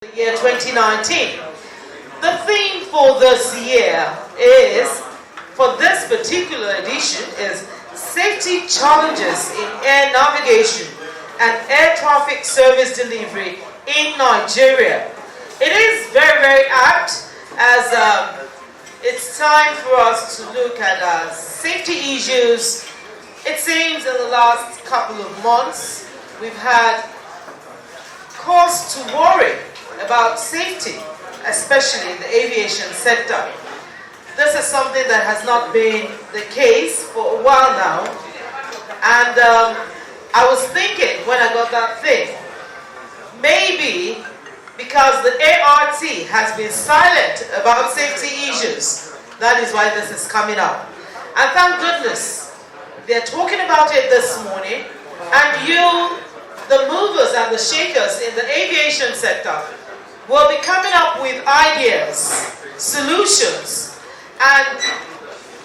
The year 2019. The theme for this year is, for this particular edition, is Safety Challenges in Air Navigation and Air Traffic Service Delivery in Nigeria. It is very, very apt as it's time for us to look at safety issues. It seems in the last couple of months we've had cause to worry about safety, especially in the aviation sector. This is something that has not been the case for a while now, and I was thinking when I got that thing, maybe because the ART has been silent about safety issues, that is why this is coming up. And thank goodness they're talking about it this morning, and you, the movers and the shakers in the aviation sector, will be coming up with ideas, solutions, and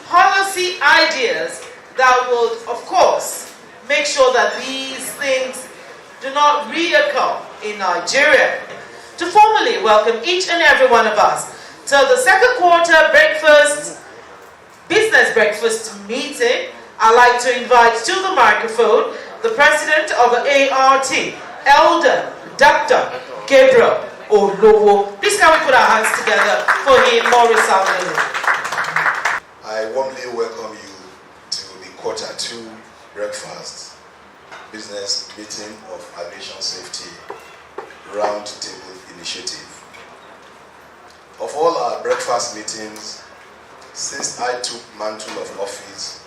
policy ideas that will, of course, make sure that these things do not reoccur in Nigeria. To formally welcome each and every one of us to the second quarter business breakfast meeting, I'd like to invite to the microphone the president of the ART, Elder Dr. Gabriel Olowo. Please can we put our hands together for him more resoundingly. I warmly welcome you to the quarter 2 breakfast business meeting of aviation safety roundtable initiative. Of all our breakfast meetings since I took mantle of office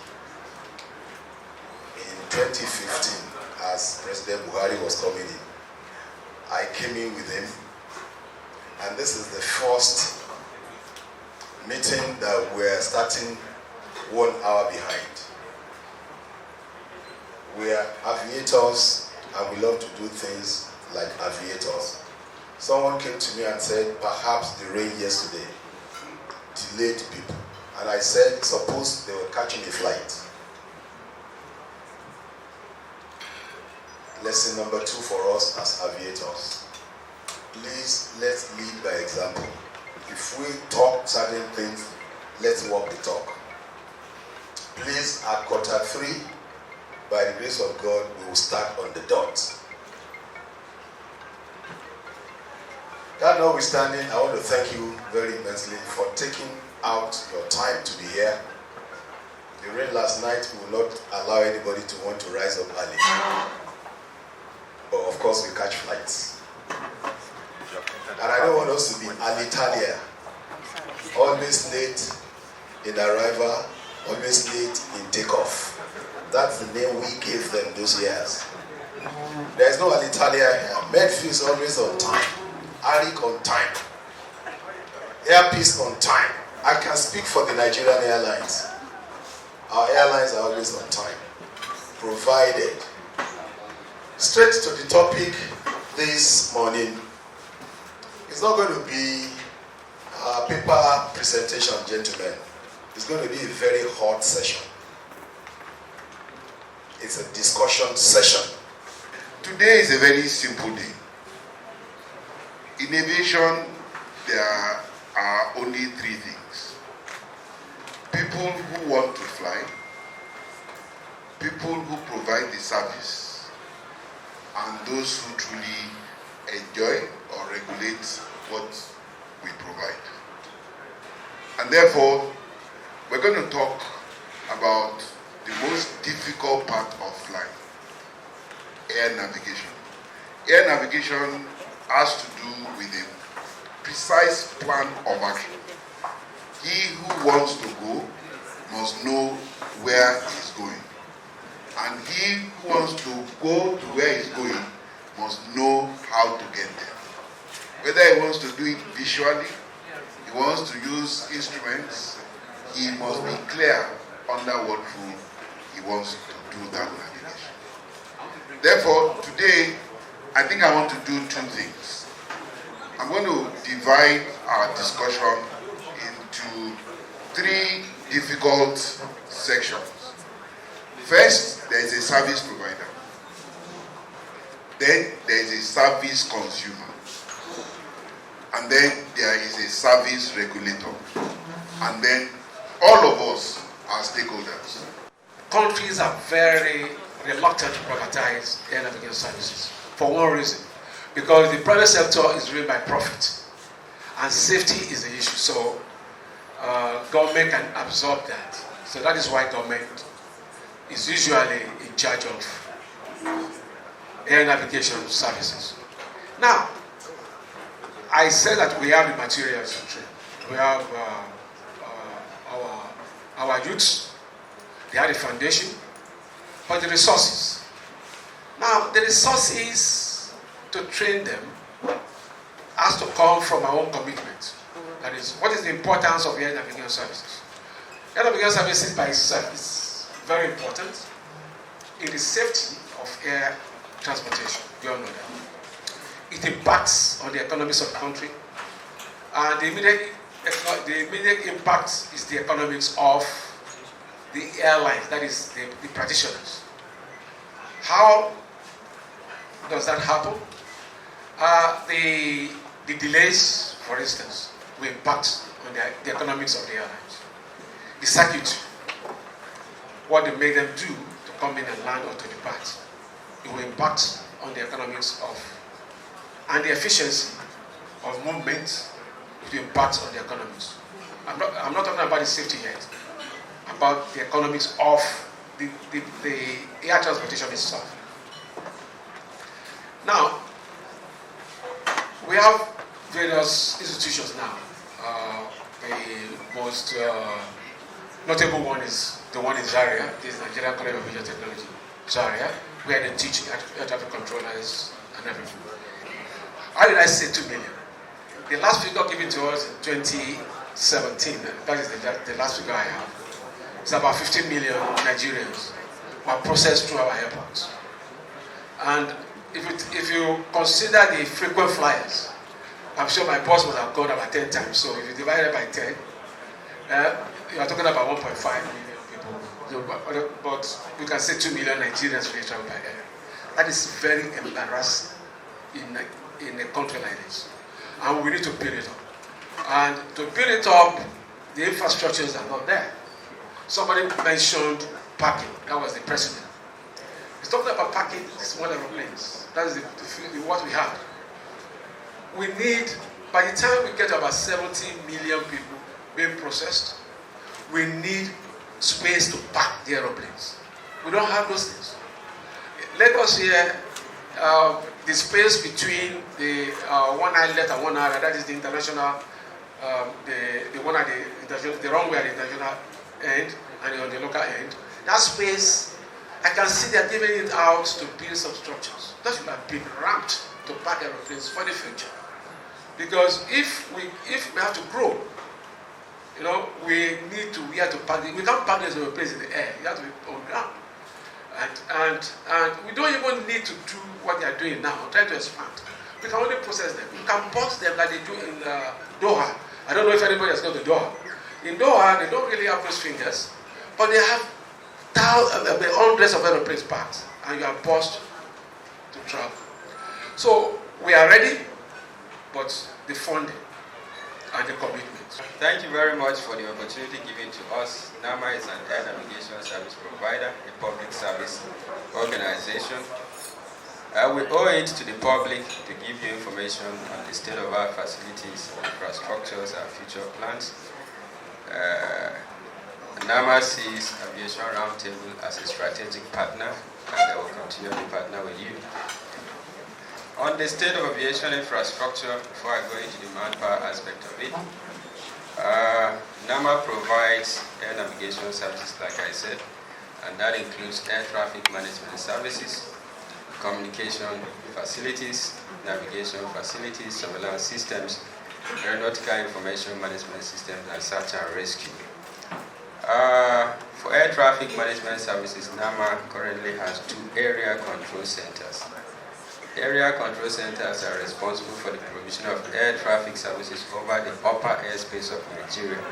in 2015 as President Buhari was coming in, I came in with him, and this is the first meeting that we're starting 1 hour behind. We are aviators and we love to do things like aviators. Someone came to me and said, perhaps the rain yesterday delayed people. And I said, suppose they were catching a flight. Lesson number 2 for us as aviators. Please, let's lead by example. If we talk certain things, let's walk the talk. Please, at quarter 3, by the grace of God, we will start on the dot. That notwithstanding, I want to thank you very immensely for taking out your time to be here. The rain last night will not allow anybody to want to rise up early. But of course, we catch flights. And I don't want us to be Alitalia. Always late in arrival, always late in takeoff. That's the name we gave them those years. There's no Alitalia here. Medfield is always on time. Arik on time. Airpeace on time. I can speak for the Nigerian Airlines. Our airlines are always on time. Provided. Straight to the topic this morning. It's not going to be a paper presentation, gentlemen. It's going to be a very hot session. It's a discussion session. Today is a very simple day. In aviation, there are only 3 things. People who want to fly, people who provide the service, and those who truly enjoy or regulate what we provide. And therefore, we're going to talk about the most difficult part of flying, air navigation. Air navigation has to do with a precise plan of action. He who wants to go must know where he's going. And he who wants to go to where he's going must know how to get there. Whether he wants to do it visually, he wants to use instruments, he must be clear under what rule he wants to do that navigation. Therefore, today, I think I want to do 2 things. I'm going to divide our discussion into 3 difficult sections. First, there is a service provider. Then there is a service consumer. and then there is a service regulator, and then all of us are stakeholders. Countries are very reluctant to privatize air navigation services for one reason, because the private sector is driven by profit, and safety is the issue. So government can absorb that. So that is why government is usually in charge of air navigation services. Now, I said that we have the materials to train. We have our youths, they have the foundation, but the resources. Now, the resources to train them has to come from our own commitment. That is, what is the importance of air navigation services? Air navigation services by itself is very important in the safety of air transportation. You all know that. It impacts on the economics of the country. And the immediate impact is the economics of the airlines, that is the practitioners. How does that happen? The delays, for instance, will impact on the economics of the airlines. The circuit, what they make them do to come in and land or to depart, it will impact on the economics of, and the efficiency of movement, it will impact on the economics. I'm not talking about the safety yet, about the economics of the air transportation itself. Now, we have various institutions now. The most notable one is the one in Zaria. This is Nigerian College of Aviation Technology, Zaria, where they teach air traffic controllers and everything. How did I say 2 million? The last figure given to us in 2017, that is the last figure I have, is about 15 million Nigerians were processed through our airports. And if you consider the frequent flyers, I'm sure my boss would have gone about 10 times. So if you divide it by 10, you are talking about 1.5 million people. But you can say 2 million Nigerians really travel by air. That is very embarrassing in a country like this. And we need to build it up. And to build it up, the infrastructures are not there. Somebody mentioned parking. That was the president. He's talking about parking small aeroplanes. That is what we have. We need, by the time we get about 70 million people being processed, we need space to park the aeroplanes. We don't have those things. Lagos here, the space between the one islet and one island, that is the international, the one at the runway at the international end and on the local end, that space, I can see they're giving it out to build some structures. That should have been ramped to park aeroplanes for the future. Because if we have to grow, we have to park. We can't park those aeroplanes in the air. You have to be on ground. And we don't even need to do what they are doing now, trying to expand. We can only process them. We can box them like they do in Doha. I don't know if anybody has gone to Doha. In Doha, they don't really have those fingers, but they have hundreds of aeroplanes parked, and you are forced to travel. So we are ready, but the funding and the commitment. Thank you very much for the opportunity given to us. NAMA is an air navigation service provider, a public service organization. We owe it to the public to give you information on the state of our facilities, infrastructures, and future plans. NAMA sees Aviation Roundtable as a strategic partner, and I will continue to partner with you. On the state of aviation infrastructure, before I go into the manpower aspect of it, NAMA provides air navigation services, like I said, and that includes air traffic management services, communication facilities, navigation facilities, surveillance systems, aeronautical information management systems, and search and rescue. For air traffic management services, NAMA currently has 2 area control centers. Area control centers are responsible for the provision of air traffic services over the upper airspace of Nigeria.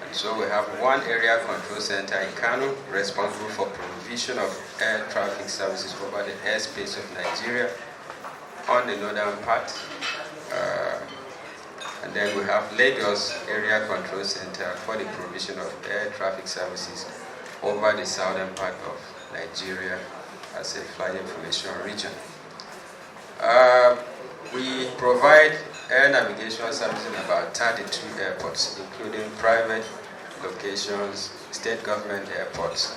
And so we have 1 area control center in Kano, responsible for provision of air traffic services over the airspace of Nigeria on the northern part. And then we have Lagos Area Control Center for the provision of air traffic services over the southern part of Nigeria as a flight information region. We provide air navigation services in about 32 airports, including private locations, state government airports,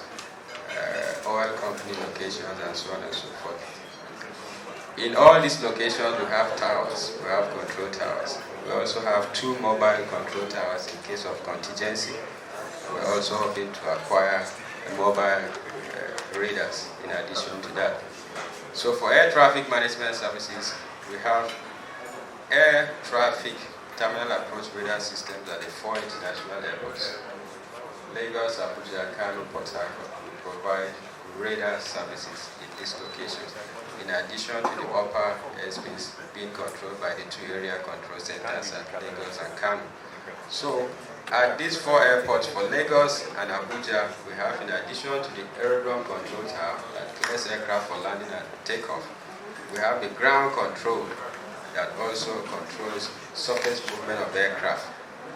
oil company locations, and so on and so forth. In all these locations, we have towers, we have control towers. We also have 2 mobile control towers in case of contingency. We're also hoping to acquire mobile radars in addition to that. So for air traffic management services, we have air traffic terminal approach radar systems at the 4 international airports: Lagos, Abuja, Kano, Port Harcourt. We provide radar services in these locations, in addition to the upper airspace being controlled by the 2 area control centers at Lagos and Kano. So at these 4 airports for Lagos and Abuja, we have, in addition to the aerodrome control tower that clears aircraft for landing and takeoff, we have the ground control that also controls surface movement of aircraft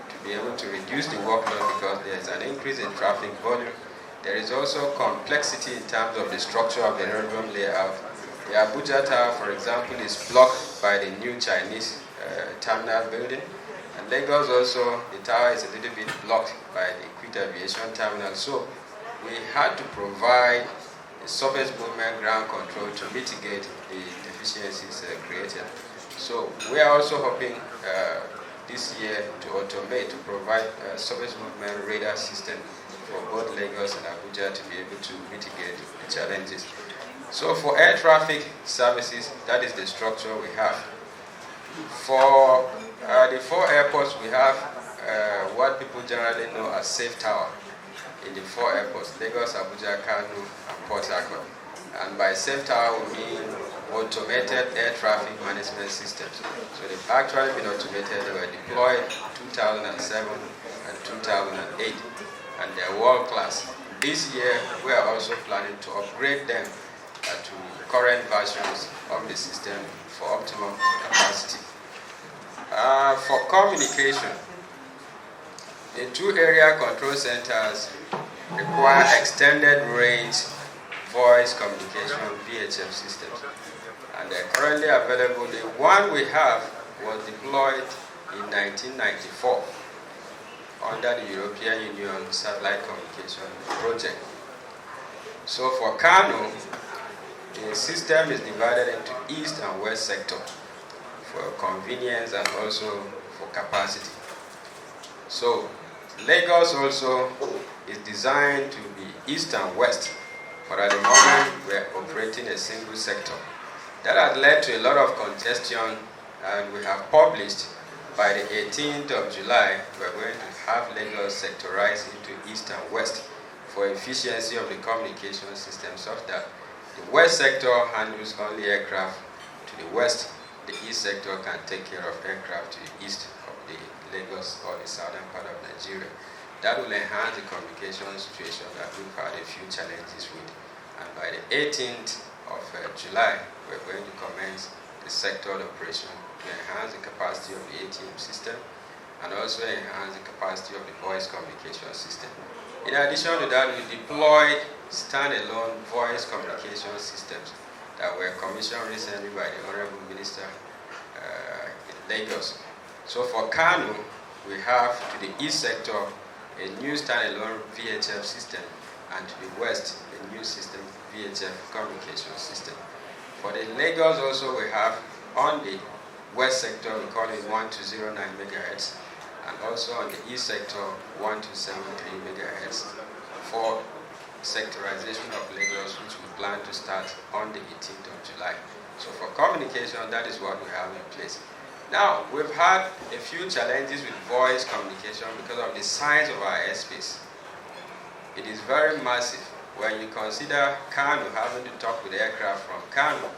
to be able to reduce the workload because there is an increase in traffic volume. There is also complexity in terms of the structure of the aerodrome layout. The Abuja Tower, for example, is blocked by the new Chinese terminal building. And Lagos also, the tower is a little bit blocked by the Aviation terminal. So we had to provide a surface movement ground control to mitigate the deficiencies created. So we are also hoping this year to automate, to provide a surface movement radar system for both Lagos and Abuja to be able to mitigate the challenges. So for air traffic services, that is the structure we have. For the 4 airports, we have what people generally know as Safe Tower in the 4 airports: Lagos, Abuja, Kano, and Port Harcourt. And by Safe Tower, we mean automated air traffic management systems. So they've actually been automated. They were deployed in 2007 and 2008, and they're world class. This year, we are also planning to upgrade them to current versions of the system for optimum capacity. For communication, the 2 area control centers require extended range voice communication VHF systems, and they're currently available. The one we have was deployed in 1994 under the European Union Satellite Communication Project. So for Kano, the system is divided into east and west sector for convenience and also for capacity. So Lagos also is designed to be east and west, but at the moment we're operating a single sector. That has led to a lot of congestion, and we have published by the 18th of July, we're going to have Lagos sectorized into east and west for efficiency of the communication system, such that the west sector handles only aircraft to the west. The east sector can take care of aircraft to the east of the Lagos or the southern part of Nigeria. That will enhance the communication situation that we've had a few challenges with. And by the 18th of July, we're going to commence the sectoral operation to enhance the capacity of the ATM system and also enhance the capacity of the voice communication system. In addition to that, we deployed standalone voice communication systems that were commissioned recently by the Honorable Minister in Lagos. So for Kano, we have to the east sector a new standalone VHF system, and to the west a new system, VHF communication system. For the Lagos also, we have on the west sector, we call it 1209 MHz, and also on the east sector 1273 MHz for sectorization of Lagos, which we plan to start on the 18th of July. So for communication, that is what we have in place. Now, we've had a few challenges with voice communication because of the size of our airspace. It is very massive. When you consider Kano having to talk with aircraft from Kano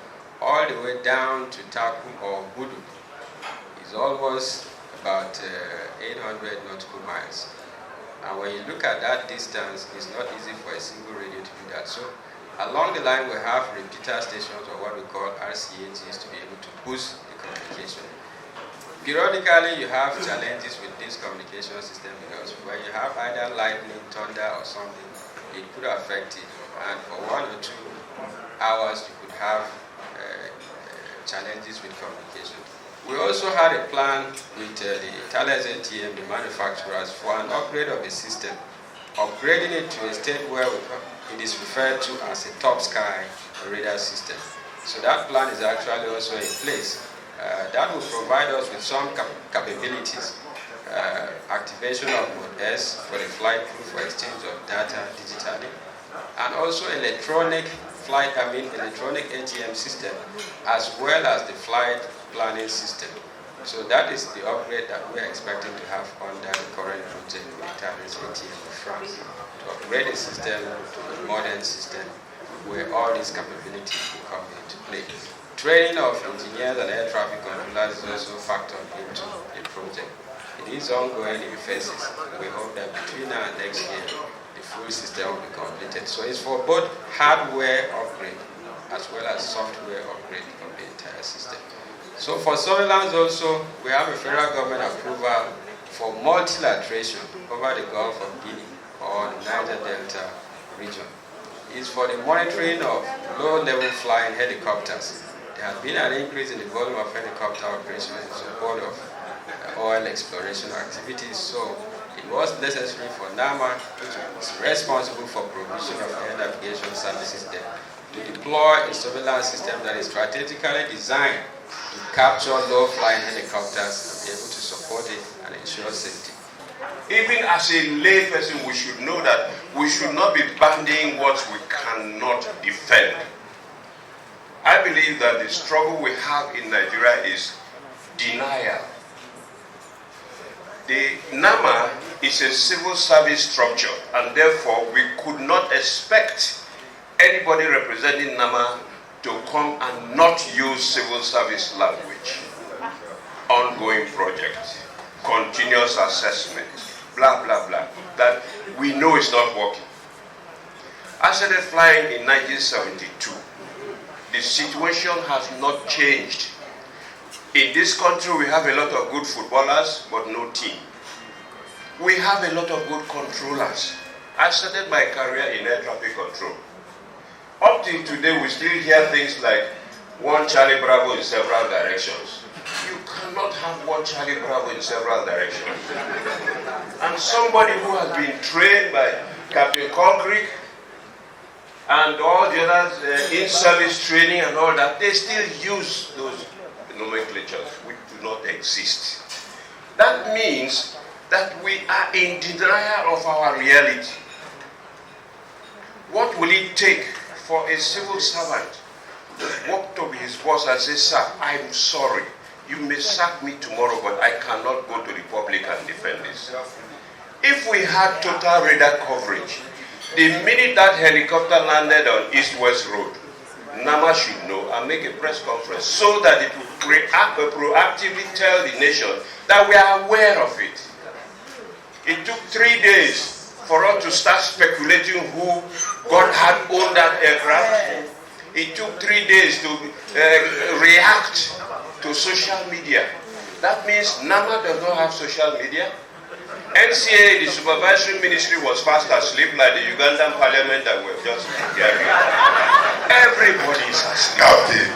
all the way down to Taku or Budu, is almost about 800 nautical miles. And when you look at that distance, it's not easy for a single radio to do that. So along the line, we have repeater stations, or what we call RCATs, to be able to boost the communication. Periodically, you have challenges with this communication system because when you have either lightning, thunder, or something, it could affect it. And for 1 or 2 hours, you could have challenges with communication. We also had a plan with the ASRTI, the manufacturers, for an upgrade of the system, upgrading it to a state where it is referred to as a top sky radar system. So that plan is actually also in place. That will provide us with some capabilities. Activation of Mode S for the flight crew for exchange of data digitally, and also electronic ATM system, as well as the flight planning system. So that is the upgrade that we are expecting to have under the current project with ASRTI in France, to upgrade the system to a modern system where all these capabilities will come into play. Training of engineers and air traffic controllers is also factored into the project. It is ongoing in phases. We hope that between now and next year, the full system will be completed. So it's for both hardware upgrade as well as software upgrade of the entire system. So for surveillance also, we have a federal government approval for multilateration over the Gulf of Guinea or the Niger Delta region. It's for the monitoring of low-level flying helicopters. There has been an increase in the volume of helicopter operations in support of oil exploration activities, so it was necessary for NAMA, which is responsible for provision of air navigation services there, to deploy a surveillance system that is strategically designed to capture low-flying helicopters and be able to support it and ensure safety. Even as a lay person, we should know that we should not be bandying what we cannot defend. I believe that the struggle we have in Nigeria is denial. The NAMA is a civil service structure, and therefore we could not expect anybody representing NAMA to come and not use civil service language. Ongoing project, continuous assessment, blah, blah, blah, that we know is not working. I started flying in 1972. The situation has not changed. In this country, we have a lot of good footballers, but no team. We have a lot of good controllers. I started my career in air traffic control. Up till today, we still hear things like one Charlie Bravo in several directions. You cannot have one Charlie Bravo in several directions. And somebody who has been trained by Captain Caulcrick and all the others in-service training and all that, they still use those nomenclatures which do not exist. That means that we are in denial of our reality. What will it take for a civil servant to walk to his boss and say, "Sir, I'm sorry. You may sack me tomorrow, but I cannot go to the public and defend this"? If we had total radar coverage, the minute that helicopter landed on East-West Road, NAMA should know and make a press conference so that it will proactively tell the nation that we are aware of it. It took 3 days for us to start speculating who God had owned that aircraft. It took 3 days to react to social media. That means NAMA does not have social media. NCAA, the supervisory ministry, was fast asleep like the Ugandan parliament that we're just hearing. Everybody is asleep.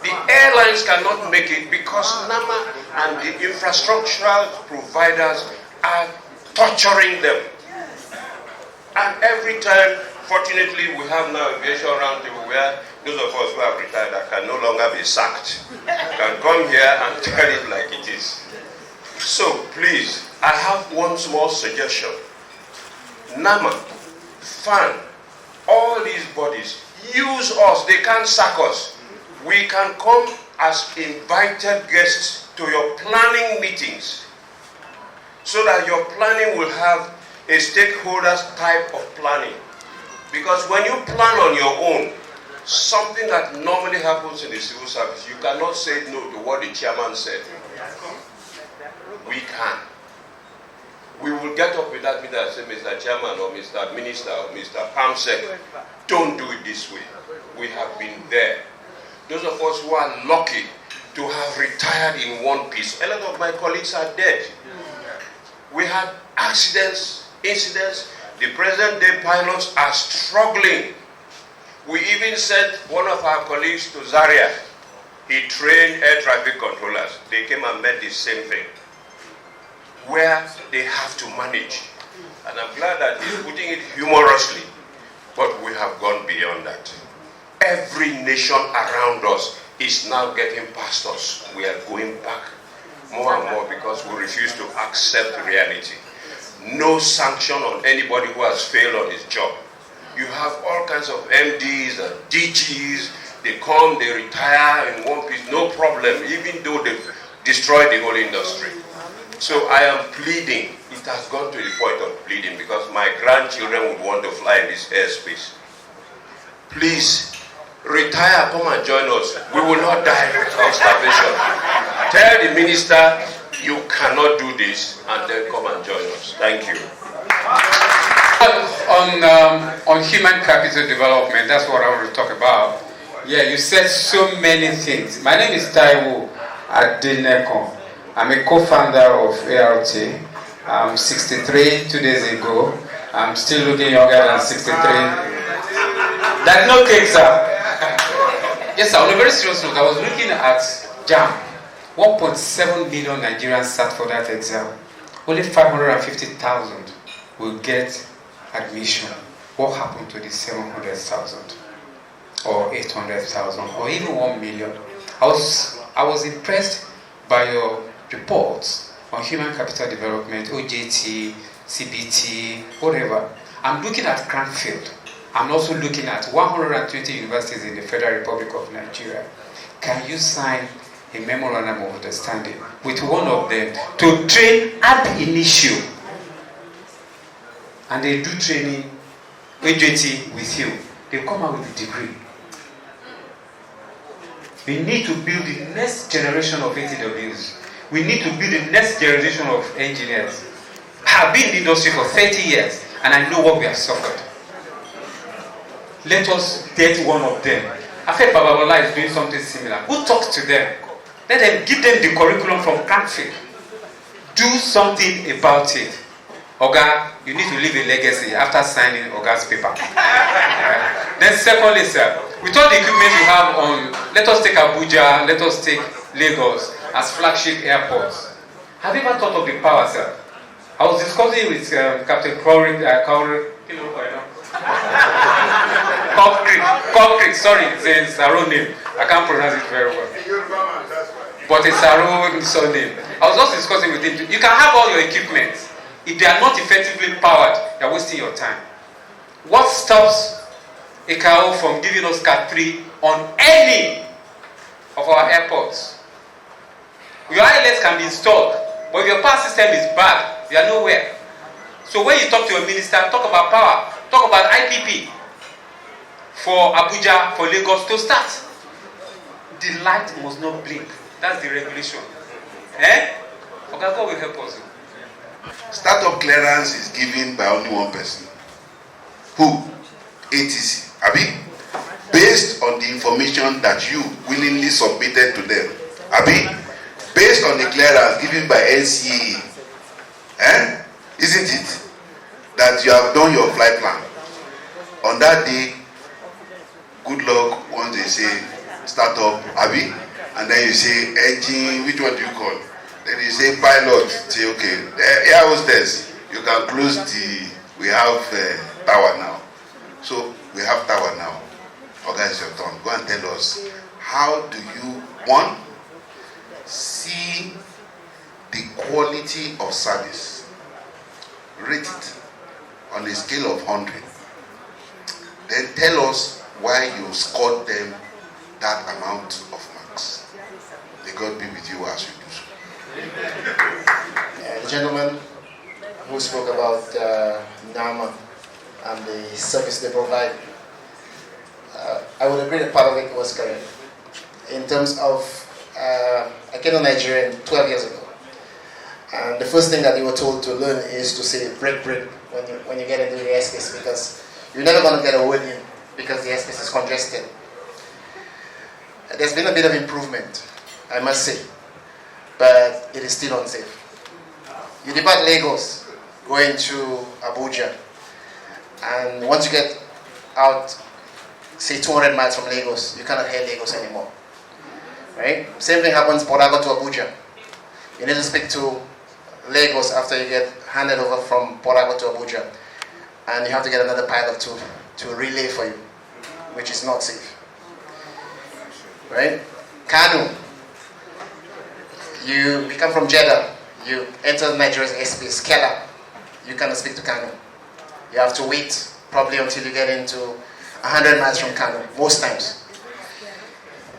The airlines cannot make it because NAMA and the infrastructural providers are torturing them. And every time, fortunately, we have now Aviation Roundtable where those of us who have retired that can no longer be sacked can come here and tell it like it is. So please, I have one small suggestion. NAMA, FAN, all these bodies, use us. They can't sack us. We can come as invited guests to your planning meetings so that your planning will have a stakeholders type of planning. Because when you plan on your own, something that normally happens in the civil service, you cannot say no to what the chairman said. We can. We will get up with that meeting and say, Mr. Chairman or Mr. Minister or Mr. Pamsec, don't do it this way. We have been there. Those of us who are lucky to have retired in one piece. A lot of my colleagues are dead. We had accidents, incidents. The present day pilots are struggling. We even sent one of our colleagues to Zaria. He trained air traffic controllers. They came and met the same thing, where they have to manage. And I'm glad that he's putting it humorously, but we have gone beyond that. Every nation around us is now getting past us. We are going back more and more because we refuse to accept reality. No sanction on anybody who has failed on his job. You have all kinds of MDs and DGs. They come, they retire in one piece, no problem, even though they've destroyed the whole industry. So I am pleading. It has gone to the point of pleading because my grandchildren would want to fly in this airspace. Please, retire, come and join us. We will not die of starvation. Tell the minister you cannot do this and then come and join us. Thank you. On human capital development, that's what I want to talk about. Yeah, you said so many things. My name is Taiwo Adeneko. I'm a co-founder of ASRTI. I'm 63 2 days ago. I'm still looking younger than 63. That's no cake, sir. Yes, sir. On a very serious note, I was looking at JAM. 1.7 million Nigerians sat for that exam. Only 550,000 will get admission. What happened to the 700,000 or 800,000 or even 1 million? I was impressed by your reports on human capital development, OJT, CBT, whatever. I'm looking at Cranfield. I'm also looking at 120 universities in the Federal Republic of Nigeria. Can you sign a memorandum of understanding with one of them to train ab initio? And they do training OJT with you. They come out with a degree. We need to build the next generation of ATWs. We need to build the next generation of engineers. I've been in the industry for 30 years and I know what we have suffered. Let us get one of them. I felt Bababola is doing something similar. Who talks to them? Let them give them the curriculum from Caulcrick. Do something about it. Oga, you need to leave a legacy after signing Oga's paper. Then secondly, sir, with all the equipment you have on, let us take Abuja, let us take Lagos as flagship airports. Have you ever thought of the power, sir? I was discussing with Captain Caulcrick, sorry, it's his own name. I can't pronounce it very well. But it's our own surname. I was just discussing with him. You can have all your equipment. If they are not effectively powered, you're wasting your time. What stops ICAO from giving us Cat 3 on any of our airports? Your ILS can be installed, but if your power system is bad, you are nowhere. So when you talk to your minister, talk about power, talk about IPP for Abuja, for Lagos to start. The light must not blink. That's the regulation. Okay, God will help us. Startup clearance is given by only one person. Who? ATC. Abi? Based on the information that you willingly submitted to them. Abi? Based on the clearance given by NCAA. Isn't it? That you have done your flight plan. On that day, good luck once they say startup, Abi? And then you say engine, which one do you call? Then you say pilot, say okay, air hostess, you can close the, we have tower now. So we have tower now. Okay, it's your turn. Go and tell us, how do you, one, see the quality of service? Rate it on a scale of 100. Then tell us why you scored them that amount of marks. May God be with you as you do so. The gentleman who spoke about NAMA and the service they provide, I would agree that part of it was correct. In terms of, I came to Nigeria 12 years ago, and the first thing that you were told to learn is to say break when you get into the airspace, because you're never going to get a word in because the airspace is congested. There's been a bit of improvement. I must say, but it is still unsafe. You depart Lagos, going to Abuja, and once you get out, say 200 miles from Lagos, you cannot hear Lagos anymore. Right? Same thing happens Port Harcourt to Abuja. You need to speak to Lagos after you get handed over from Port Harcourt to Abuja, and you have to get another pilot to relay for you, which is not safe. Right? Kano. You come from Jeddah, you enter Nigeria's airspace, Kela. You cannot speak to Kano. You have to wait probably until you get into 100 miles from Kano, most times.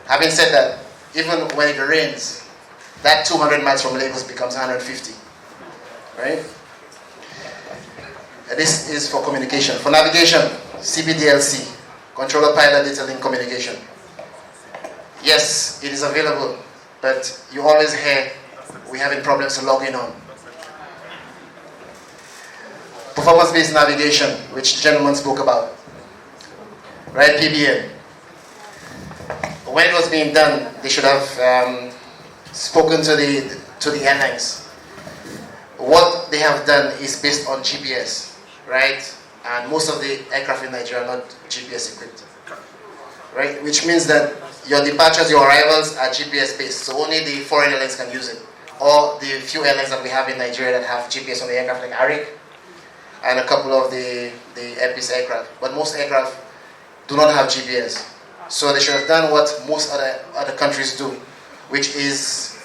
Having said that, even when it rains, that 200 miles from Lagos becomes 150. Right? This is for communication. For navigation, CBDLC, Controller Pilot Data Link Communication. Yes, it is available, but you always hear we're having problems logging on. Performance-based navigation, which the gentleman spoke about. Right, PBN. When it was being done, they should have spoken to the airlines. What they have done is based on GPS, right? And most of the aircraft in Nigeria are not GPS equipped, right? Which means that your departures, your arrivals are GPS based, so only the foreign airlines can use it, or the few airlines that we have in Nigeria that have GPS on the aircraft, like ARIC, and a couple of the Airpeace aircraft. But most aircraft do not have GPS, so they should have done what most other countries do, which is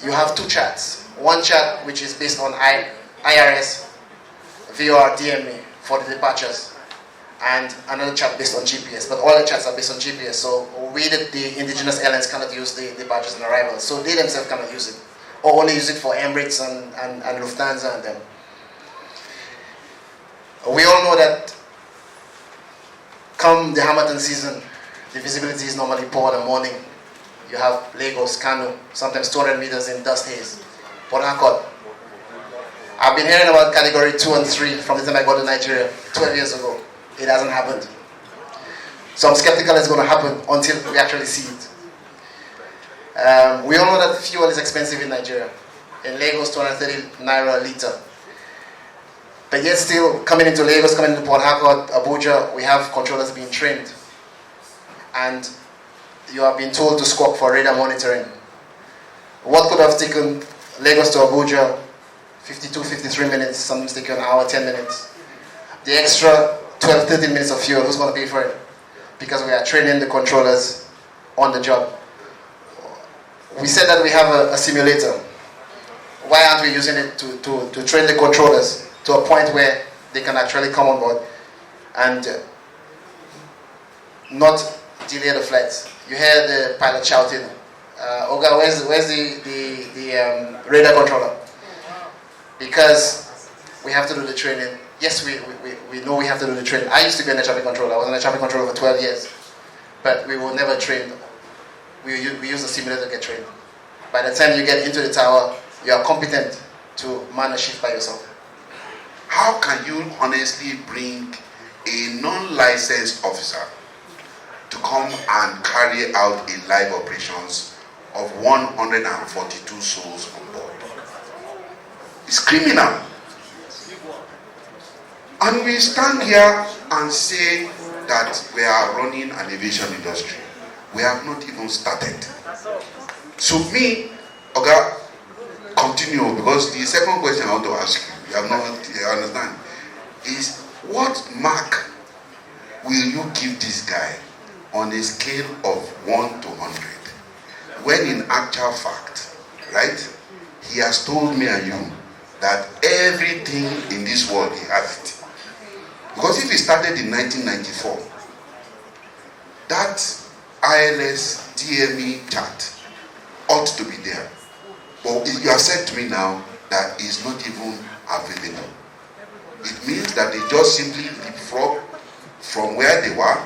you have two charts. One chart which is based on IRS, VOR, DMA for the departures, and another chart based on GPS. But all the charts are based on GPS, so we, the indigenous airlines, cannot use the departures and arrivals. So they themselves cannot use it, or only use it for Emirates and Lufthansa and them. We all know that come the Hamilton season, the visibility is normally poor in the morning. You have Lagos, Kano, sometimes 200 meters in dust haze. Port Harcourt. I've been hearing about category 2 and 3 from the time I got to Nigeria 12 years ago. It hasn't happened. So I'm skeptical it's going to happen until we actually see it. We all know that fuel is expensive in Nigeria. In Lagos, 230 naira a litre. But yet still, coming into Lagos, coming into Port Harcourt, Abuja, we have controllers being trained. And you have been told to squawk for radar monitoring. What could have taken Lagos to Abuja 52, 53 minutes, sometimes taking an hour, 10 minutes. The extra 12, 13 minutes of fuel, who's going to pay for it? Because we are training the controllers on the job. We said that we have a simulator. Why aren't we using it to train the controllers to a point where they can actually come on board and not delay the flights? You hear the pilot shouting, Oga, where's the radar controller? Because we have to do the training. Yes, we know we have to do the training. I used to be an air traffic controller. I was an air traffic controller for 12 years. But we will never train. We use the simulator to get trained. By the time you get into the tower, you are competent to man a shift by yourself. How can you honestly bring a non-licensed officer to come and carry out a live operations of 142 souls on board? It's criminal. And we stand here and say that we are running an aviation industry. We have not even started. So me, Oga, continue, because the second question I want to ask you have not, you understand, is what mark will you give this guy on a scale of 1 to 100? When in actual fact, right, he has told me and you that everything in this world he has it. Because if he started in 1994, that ILS DME chart ought to be there. But you have said to me now that it's not even available. It means that they just simply leapfrog from where they were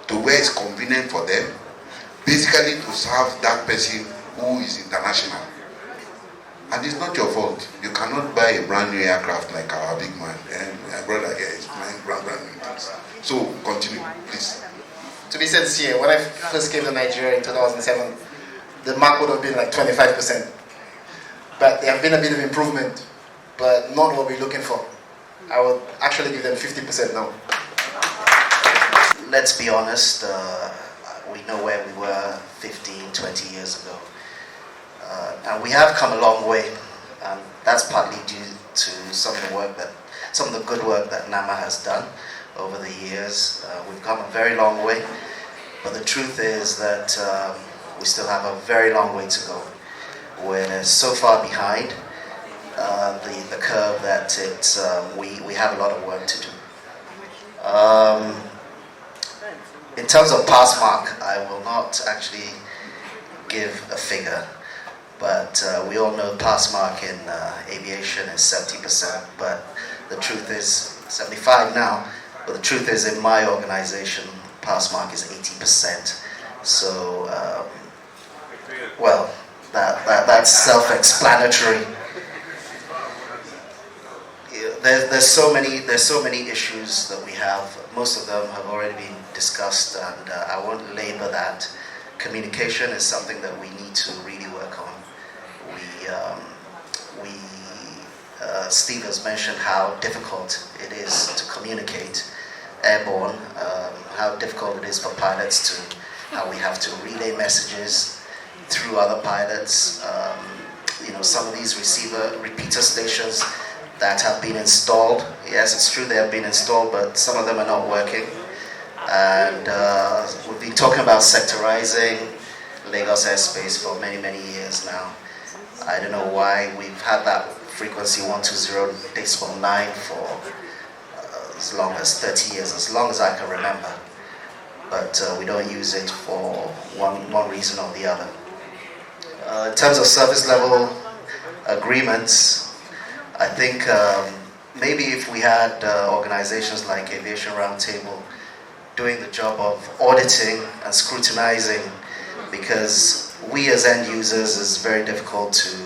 to where it's convenient for them, basically to serve that person who is international. And it's not your fault. You cannot buy a brand new aircraft like our big man. And my brother here is buying brand new things. So continue, please. To be sincere, when I first came to Nigeria in 2007, the mark would have been like 25%. But there have been a bit of improvement, but not what we're looking for. I would actually give them 50% now. Let's be honest, we know where we were 15, 20 years ago. And we have come a long way, and that's partly due to some of the good work that NAMA has done over the years. We've come a very long way, but the truth is that we still have a very long way to go. We're so far behind the curve that we have a lot of work to do. In terms of pass mark, I will not actually give a figure, but we all know pass mark in aviation is 70%, but the truth is 75 now, but the truth is in my organization, pass mark is 80%. So, well, that's self-explanatory. There's so many issues that we have. Most of them have already been discussed, and I won't labor that. Communication is something that we need to really work on. Steve has mentioned how difficult it is to communicate airborne, how difficult it is for pilots how we have to relay messages through other pilots. Some of these repeater stations that have been installed, yes, it's true they have been installed, but some of them are not working. And we've been talking about sectorizing Lagos airspace for many, many years now. I don't know why we've had that frequency 120.9 for as long as 30 years, as long as I can remember. But we don't use it for one reason or the other. In terms of service level agreements, I think maybe if we had organizations like Aviation Roundtable doing the job of auditing and scrutinizing, because we as end users, it's very difficult to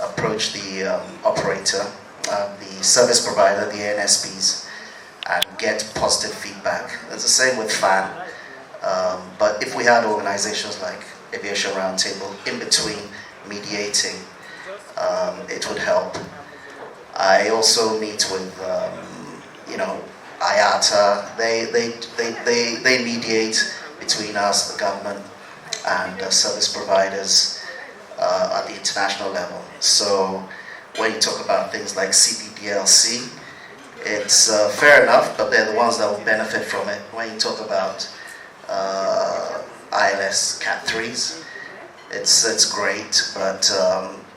approach the operator, the service provider, the ANSPs, and get positive feedback. It's the same with FAN. But if we had organizations like Aviation Roundtable in between mediating, it would help. I also meet with, IATA. They mediate between us, the government, and service providers at the international level. So when you talk about things like CPDLC, it's fair enough, but they're the ones that will benefit from it. When you talk about ILS Cat 3s, it's great, but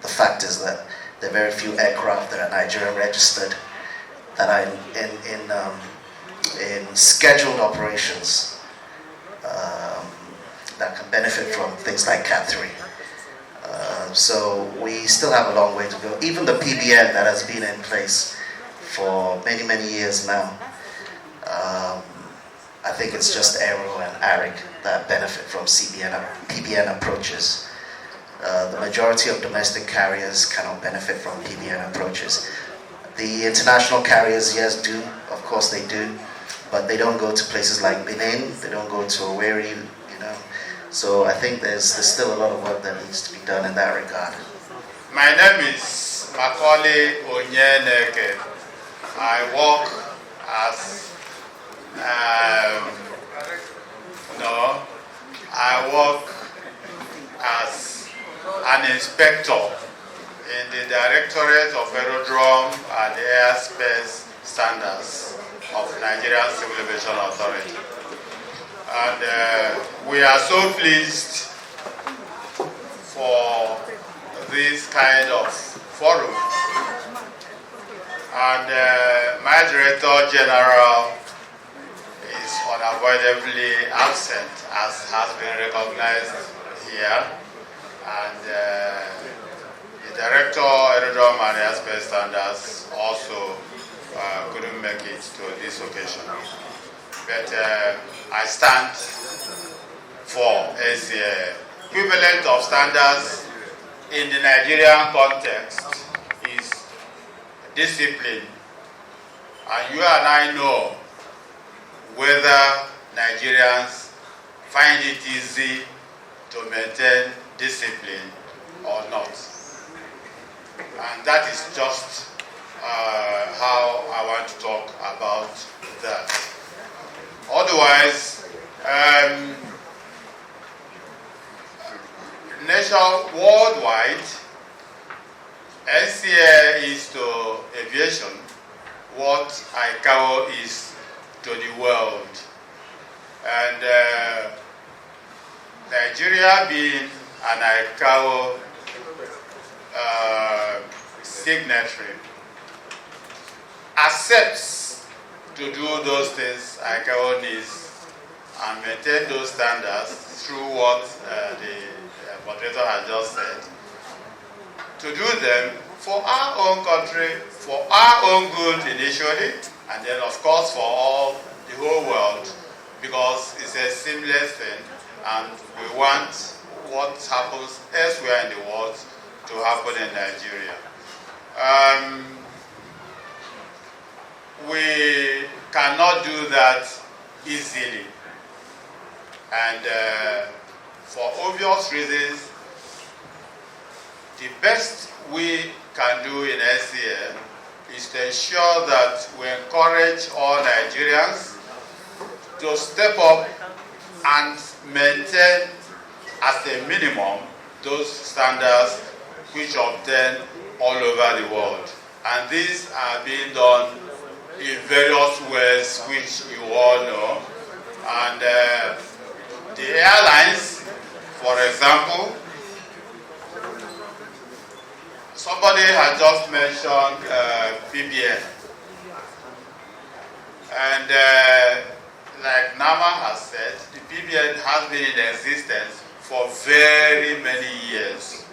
the fact is that there are very few aircraft that are Nigerian registered that are in scheduled operations that can benefit from things like Cat 3. So we still have a long way to go. Even the PBN that has been in place for many, many years now, I think it's just Aero and ARIC that benefit from PBN approaches. The majority of domestic carriers cannot benefit from PBN approaches. The international carriers, yes, do. Of course they do. But they don't go to places like Benin. They don't go to Owerri, So I think there's still a lot of work that needs to be done in that regard. My name is Macaulay Onyeneke. I work as an inspector in the Directorate of Aerodrome and Airspace Standards of Nigerian Civil Aviation Authority. And we are so pleased for this kind of forum. And my Director General is unavoidably absent, as has been recognized here. And the Director Aerodrome and Airspace Standards also couldn't make it to this occasion. But I stand for NCAA. Equivalent of standards in the Nigerian context is discipline. And you and I know whether Nigerians find it easy to maintain discipline or not. And that is just how I want to talk about that. Otherwise, worldwide, NCAA is to aviation what ICAO is to the world. And Nigeria being an ICAO signatory accepts to do those things ICAO needs and maintain those standards through what the moderator has just said. To do them for our own country, for our own good initially, and then of course for all the whole world, because it's a seamless thing, and we want what happens elsewhere in the world to happen in Nigeria. We cannot do that easily, and for obvious reasons, the best we can do in NCAA is to ensure that we encourage all Nigerians to step up and maintain as a minimum those standards which obtain all over the world. And these are being done in various ways which you all know. And the airlines, for example, somebody had just mentioned PBN. And like Nama has said, the PBN has been in existence for very many years.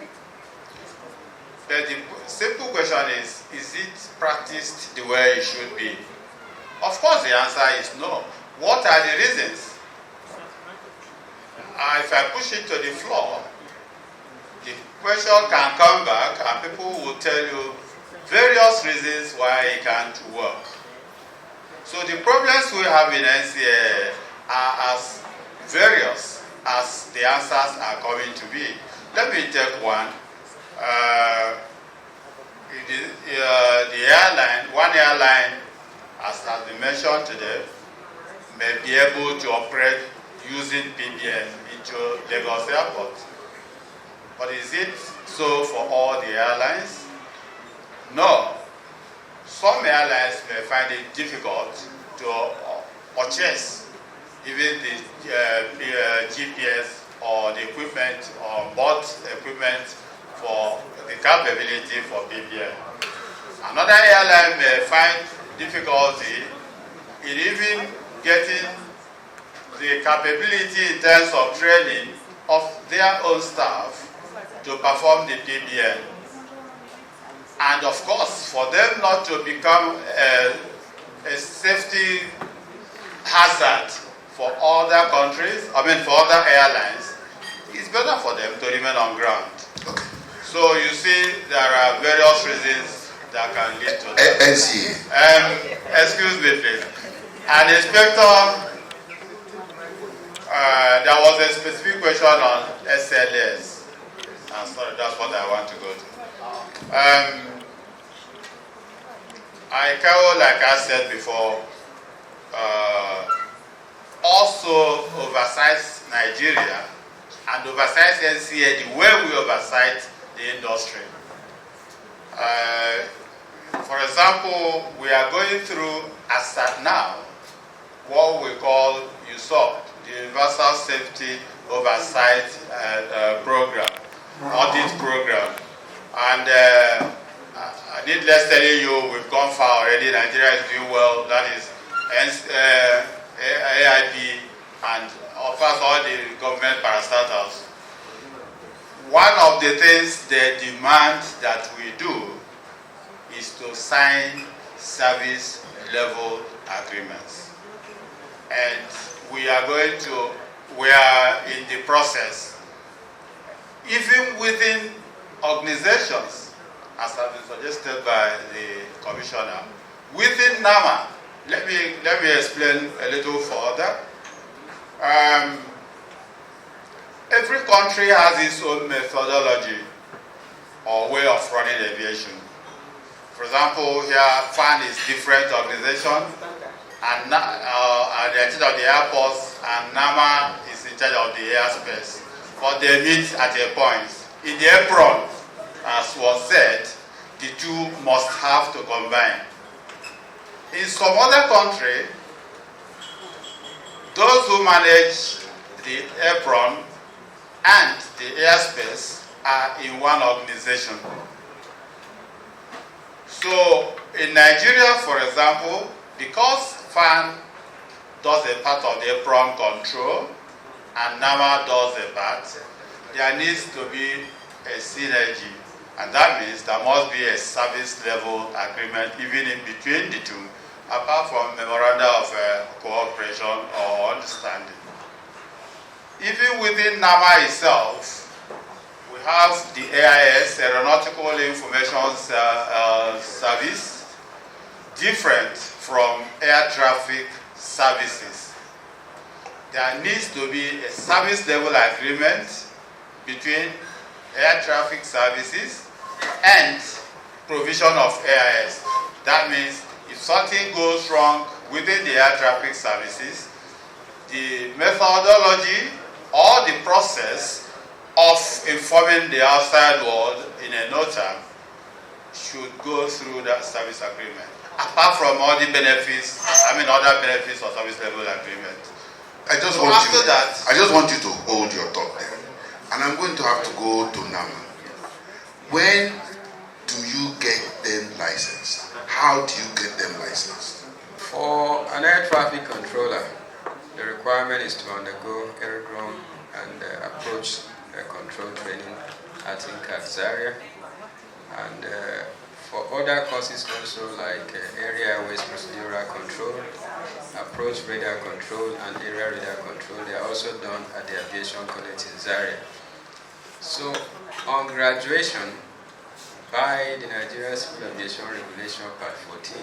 But the simple question is it practiced the way it should be? Of course the answer is no. What are the reasons? If I push it to the floor, the question can come back and people will tell you various reasons why it can't work. So the problems we have in NCAA are as various as the answers are coming to be. Let me take one. One airline, as has been mentioned today, may be able to operate using PBN into Lagos Airport. But is it so for all the airlines? No. Some airlines may find it difficult to purchase even the GPS or the equipment or board equipment for the capability for PBN. Another airline may find difficulty in even getting the capability in terms of training of their own staff to perform the PBN. And of course, for them not to become a safety hazard for other countries, for other airlines, it's better for them to remain on ground. Okay. So you see, there are various reasons that can lead to that. NCAA. Excuse me, please. An inspector, there was a specific question on SLS. I'm sorry, that's what I want to go to. ICAO, like I said before, also oversights Nigeria and oversights NCAA the way we oversight the industry. For example, we are going through ASRTI now, what we call USOP, the Universal Safety Oversight Program, Audit Program. And needless telling you, we've gone far already. Nigeria is doing well. That is AIP and of course all the government parastatals. One of the things they demand that we do is to sign service level agreements. And we are in the process, even within organizations, as has been suggested by the commissioner, within NAMA. Let me explain a little further. every country has its own methodology or way of running aviation. For example, here FAN is different organization, and the in charge of the airports, and NAMA is in charge of the airspace. But they meet at a point. In the apron, as was said, the two must have to combine. In some other country, those who manage the apron and the airspace are in one organization. So in Nigeria, for example, because FAN does a part of the apron control and NAMA does a part, there needs to be a synergy. And that means there must be a service level agreement even in between the two, apart from memoranda of cooperation or understanding. Even within NAMA itself, we have the AIS, Aeronautical Information Service, different from air traffic services. There needs to be a service level agreement between air traffic services and provision of AIS. That means if something goes wrong within the air traffic services, the methodology or the process of informing the outside world in a NOTAM should go through that service agreement. Apart from all the benefits, other benefits of service level agreement. I just want you to hold your thought there. And I'm going to have to go to NAMA. When do you get them licensed? How do you get them licensed? For an air traffic controller, the requirement is to undergo aerodrome and approach control training at Zaria. And for other courses also like area airways procedural control, approach radar control and area radar control, they are also done at the Aviation College in Zaria. So on graduation, by the Nigerian Civil Aviation Regulation Part 14,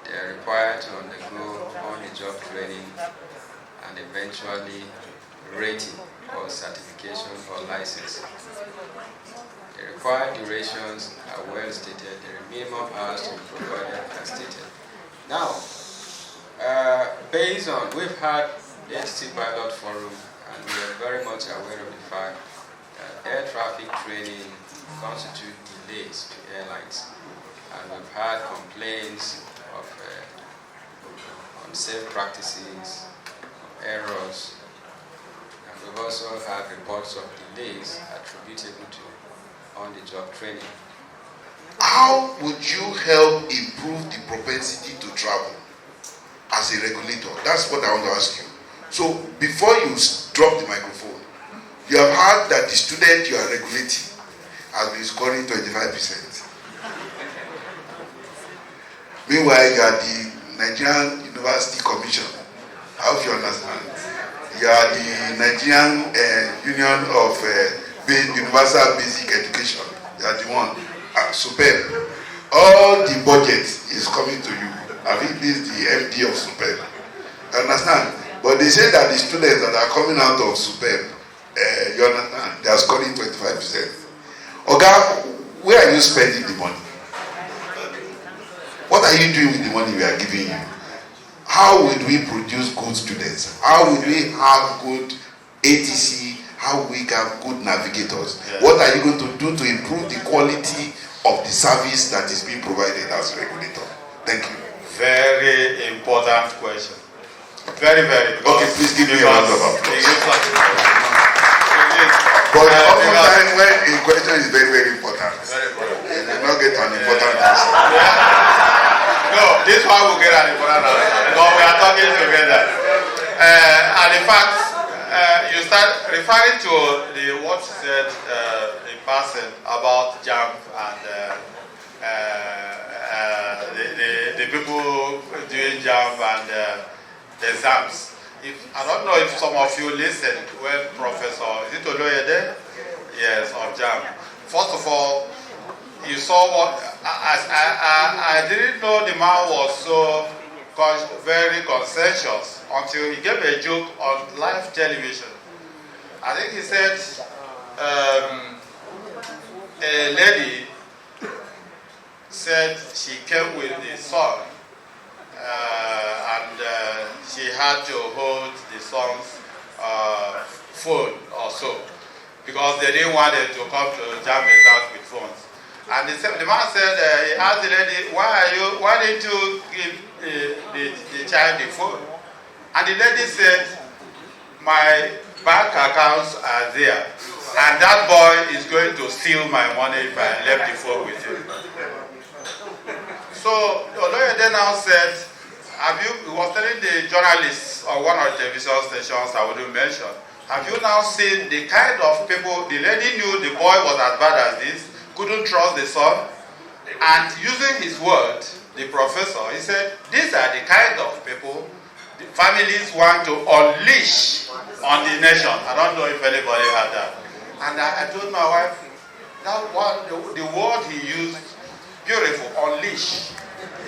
they are required to undergo on-the-job training and eventually rating or certification or license. The required durations are well stated. The minimum hours to be provided are stated. Now, based on, we've had the HT Pilot Forum, and we are very much aware of the fact that air traffic training constitutes delays to airlines. And we've had complaints of unsafe practices, of errors, and we've also had reports of delays attributable to on-the-job training. How would you help improve the propensity to travel as a regulator? That's what I want to ask you. So before you drop the microphone, you have heard that the student you are regulating has been scoring 25%. Meanwhile, you are the Nigerian University Commission. I hope you understand. You are the Nigerian Union of Universal Basic Education. You are the one. Superb. All the budget is coming to you. I think this is the MD of Superb. You understand? But they say that the students that are coming out of Superb, you understand, they are scoring 25%. Oga, where are you spending the money? What are you doing with the money we are giving you? How will we produce good students? How will we have good ATC? How will we have good navigators? Yeah. What are you going to do to improve the quality of the service that is being provided as a regulator? Thank you. Very important question. Very, very. Okay, please give me a round of applause. But oftentimes when a question is very, very important, you will not get an important answer. No, this one will get an important answer. Because we are talking together. And in fact, you start referring to what you said in passing about JAMP and the people doing JAMP and the exams. I don't know if some of you listened when Professor, is it Oloyede? Yes, of JAMP. First of all, you saw what, I didn't know the man was so very conscientious until he gave a joke on live television. I think he said a lady said she came with the son and she had to hold the son's phone or so because they didn't want them to come to jam his house with phones. And the man said, he asked the lady, why didn't you give the child the phone? And the lady said, my bank accounts are there, and that boy is going to steal my money if I left the phone with him. So the lawyer then now said, he was telling the journalists on one of the television stations I wouldn't mention, have you now seen the kind of people, the lady knew the boy was as bad as this, couldn't trust the son, and using his word, the professor, he said, these are the kind of people the families want to unleash on the nation. I don't know if anybody had that. And I told my wife, that one, the word he used, beautiful, unleash.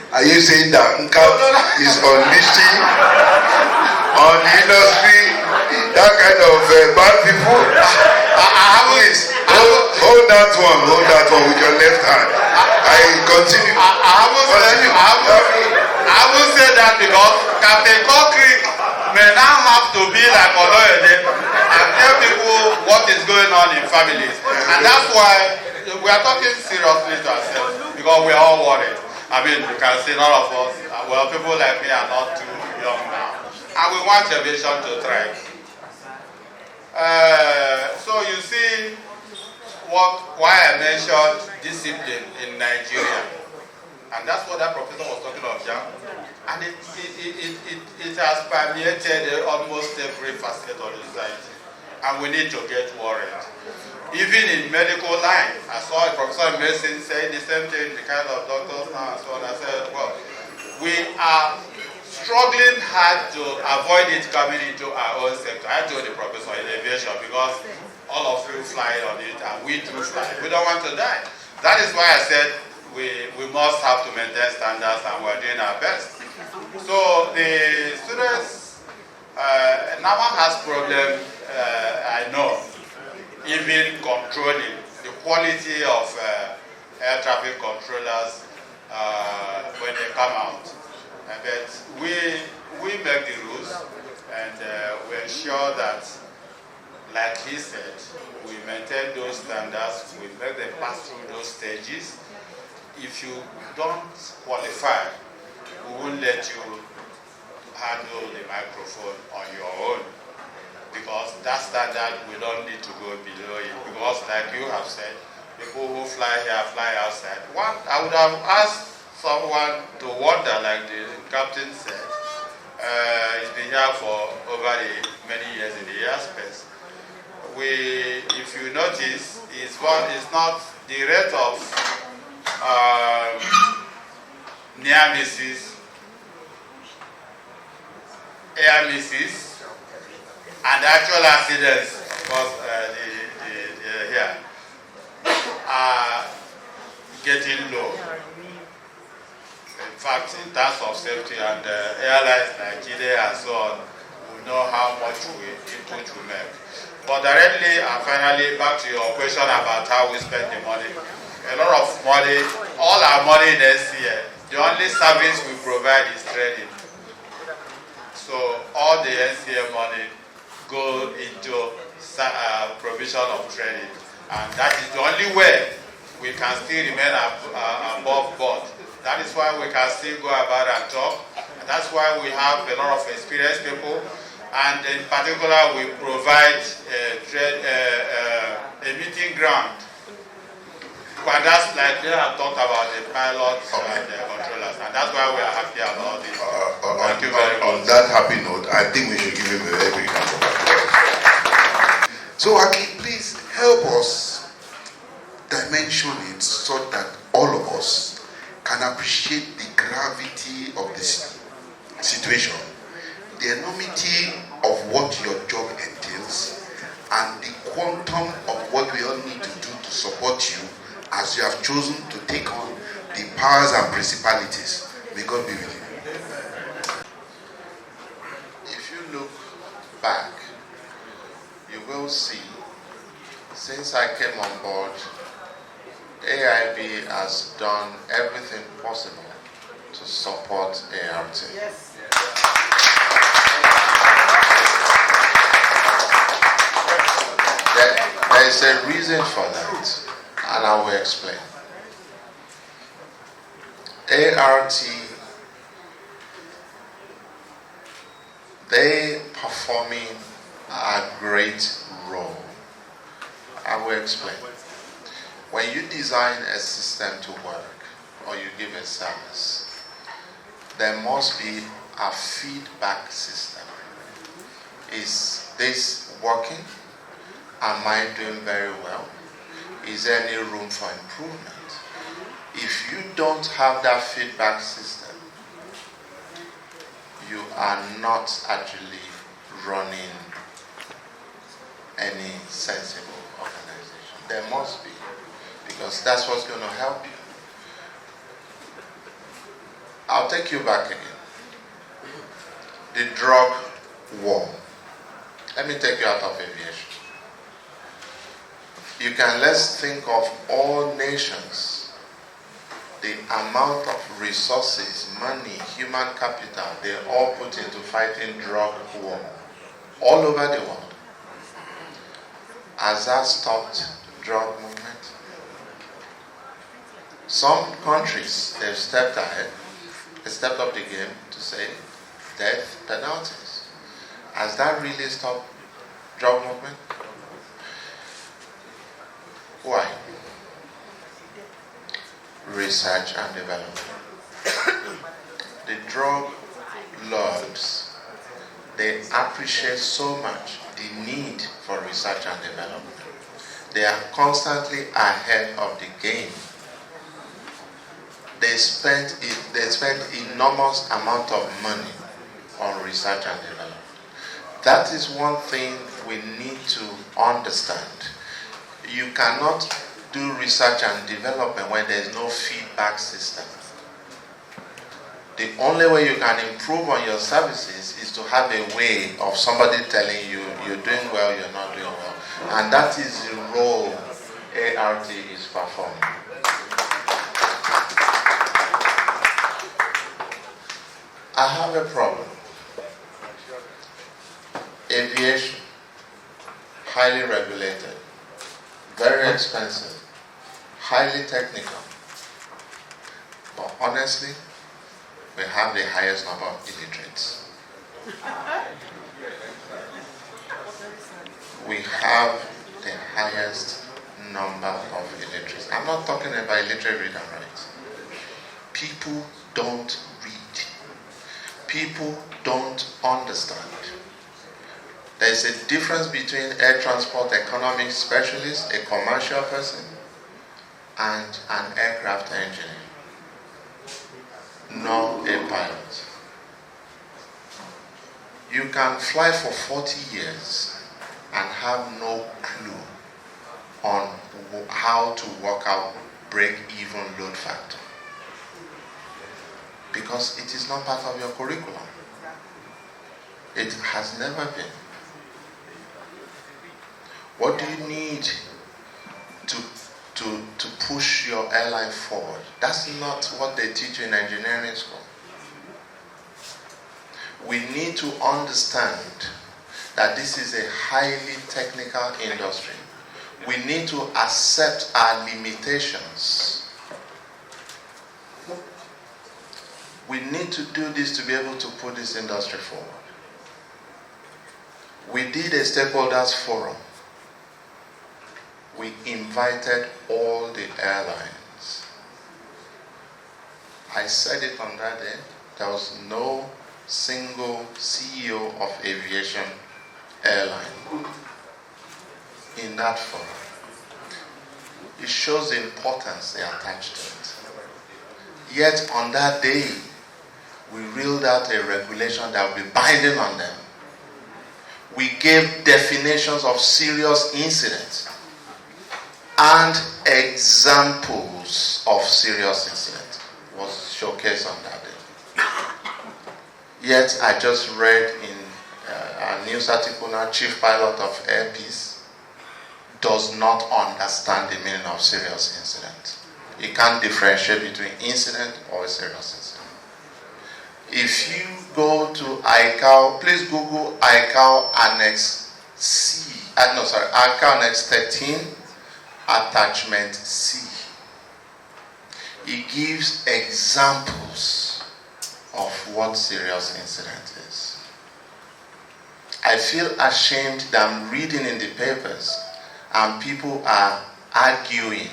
Are you saying that NCAP is unleashing on the industry that kind of bad people? Please, hold that one with your left hand. I continue. I will say that because Captain Caulcrick may now have to be like Olateru and tell people what is going on in families. And that's why we are talking seriously to ourselves because we are all worried. I mean, you can see none of us, well, people like me are not too young now. And we want aviation to thrive. So you see why I mentioned discipline in Nigeria. And that's what that professor was talking about, Jam. And it has permeated almost every facet of the society. And we need to get worried. Even in medical line, I saw a professor in medicine saying the same thing, the kind of doctors now and so on. I said, well, we are struggling hard to avoid it coming into our own sector. I told the professor in aviation because all of you fly on it and we do fly. We don't want to die. That is why I said we must have to maintain standards and we're doing our best. So the students, NAMA has problem, I know, even controlling the quality of air traffic controllers when they come out. But we make the rules and we ensure that, like he said, we maintain those standards, we make them pass through those stages. If you don't qualify, we won't let you handle the microphone on your own. Because that standard, we don't need to go below it. Because like you have said, people who fly here, fly outside. I would have asked someone to wonder, like the captain said, he's been here for over many years in the airspace. If you notice, it's not the rate of near misses, air misses, and actual accidents, because here are getting low. In fact, in terms of safety and airlines like Ikeja and so on, we know how much input we make. But directly and finally, back to your question about how we spend the money. A lot of money, all our money this year, the only service we provide is training. So all the NCAA money go into provision of training, and that is the only way we can still remain above board. That is why we can still go about and talk, and that's why we have a lot of experienced people, and in particular we provide a meeting ground. But that's like they have talked about the pilots and the controllers, and that's why we are happy about it. Thank you very much. On that happy note, I think we should give him a very big round of applause. So Akin, please help us dimension it so that all of us can appreciate the gravity of this situation, the enormity of what your job entails, and the quantum of what we all need to do to support you as you have chosen to take on the powers and principalities. May God be with you. If you look back, you will will see, since I came on board, AIB has done everything possible to support ART. Yes. There is a reason for that, and I will explain. ART, they performing a great role. I will explain. When you design a system to work, or you give a service, there must be a feedback system. Is this working? Am I doing very well? Is there any room for improvement? If you don't have that feedback system, you are not actually running any sensible organization. There must be, because that's what's going to help you. I'll take you back again. The drug war. Let me take you out of aviation. Let's think of all nations, the amount of resources, money, human capital, they all put into fighting drug war all over the world. Has that stopped drug movement? Some countries, they've stepped ahead. They stepped up the game to say death penalties. Has that really stopped drug movement? Why? Research and development. The drug lords, they appreciate so much the need for research and development. They are constantly ahead of the game. They spend enormous amount of money on research and development. That is one thing we need to understand. You cannot do research and development when there is no feedback system. The only way you can improve on your services is to have a way of somebody telling you you're doing well, you're not doing well. And that is the role ART is performing. I have a problem. Aviation, highly regulated, very expensive, highly technical. But honestly, we have the highest number of illiterates. We have the highest number of illiterates. I'm not talking about illiterate read and write. People don't read. People don't understand. There's a difference between air transport economic specialist, a commercial person, and an aircraft engineer, not a pilot. You can fly for 40 years and have no clue on how to work out break-even load factor, because it is not part of your curriculum. It has never been. What do you need to push your airline forward? That's not what they teach you in engineering school. We need to understand that this is a highly technical industry. We need to accept our limitations. We need to do this to be able to put this industry forward. We did a stakeholders forum. We invited all the airlines. I said it on that day. There was no single CEO of aviation airline in that forum. It shows the importance they attach to it. Yet on that day, we reeled out a regulation that will be binding on them. We gave definitions of serious incidents and examples of serious incidents was showcased on that day. Yet I just read in a news article now, Chief Pilot of Air Peace does not understand the meaning of serious incident. He can't differentiate between incident or a serious incident. If you go to ICAO, please Google ICAO Annex C. ICAO Annex 13, Attachment C. It gives examples of what serious incident is. I feel ashamed that I'm reading in the papers and people are arguing,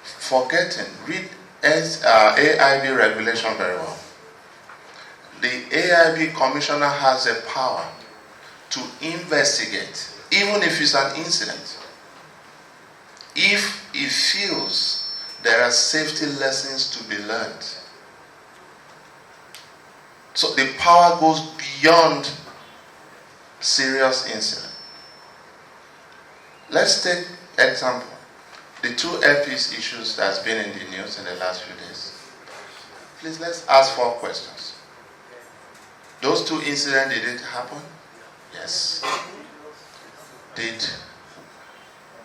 forgetting. Read AIB regulation very well. The AIB commissioner has a power to investigate, even if it's an incident, if he feels there are safety lessons to be learned. So the power goes beyond serious incident. Let's take example. The two airpiece issues that's been in the news in the last few days. Please, let's ask 4 questions. Those 2 incidents, did it happen? Yes.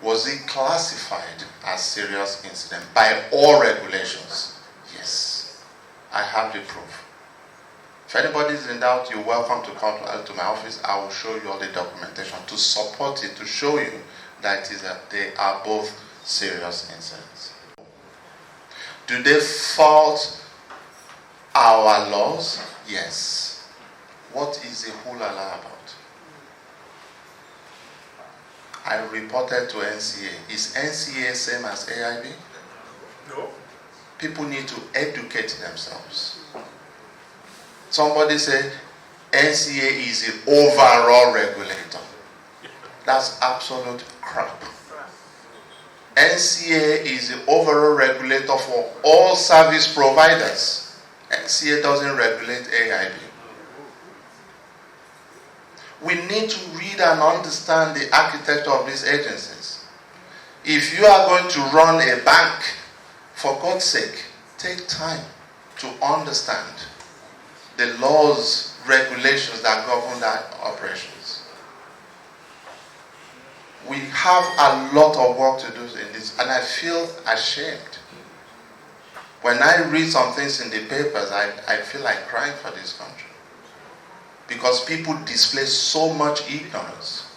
Was it classified as serious incident by all regulations? Yes. I have the proof. If anybody is in doubt, you're welcome to come to my office. I will show you all the documentation to support it, to show you that they are both serious incidents. Do they fault our laws? Yes. What is the hula about? I reported to NCAA. Is NCAA same as AIB? No. People need to educate themselves. Somebody said NCAA is the overall regulator. That's absolute crap. NCAA is the overall regulator for all service providers. NCAA doesn't regulate AIB. We need to read and understand the architecture of these agencies. If you are going to run a bank, for God's sake, take time to understand the laws, regulations that govern that operations. We have a lot of work to do in this, and I feel ashamed. When I read some things in the papers, I feel like crying for this country. Because people display so much ignorance,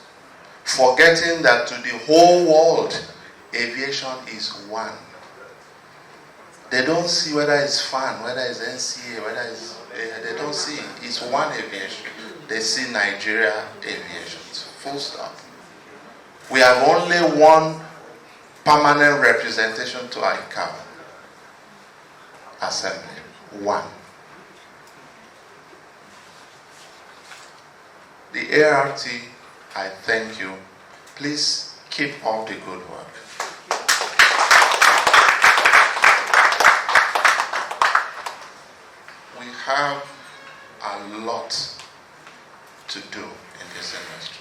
forgetting that to the whole world, aviation is one. They don't see whether it's FAN, whether it's NCA, whether it's... They don't see it. It's one aviation. They see Nigeria aviation. Full stop. We have only one permanent representation to ICAO Assembly. One. The ART, I thank you. Please keep up the good work. We have a lot to do in this industry.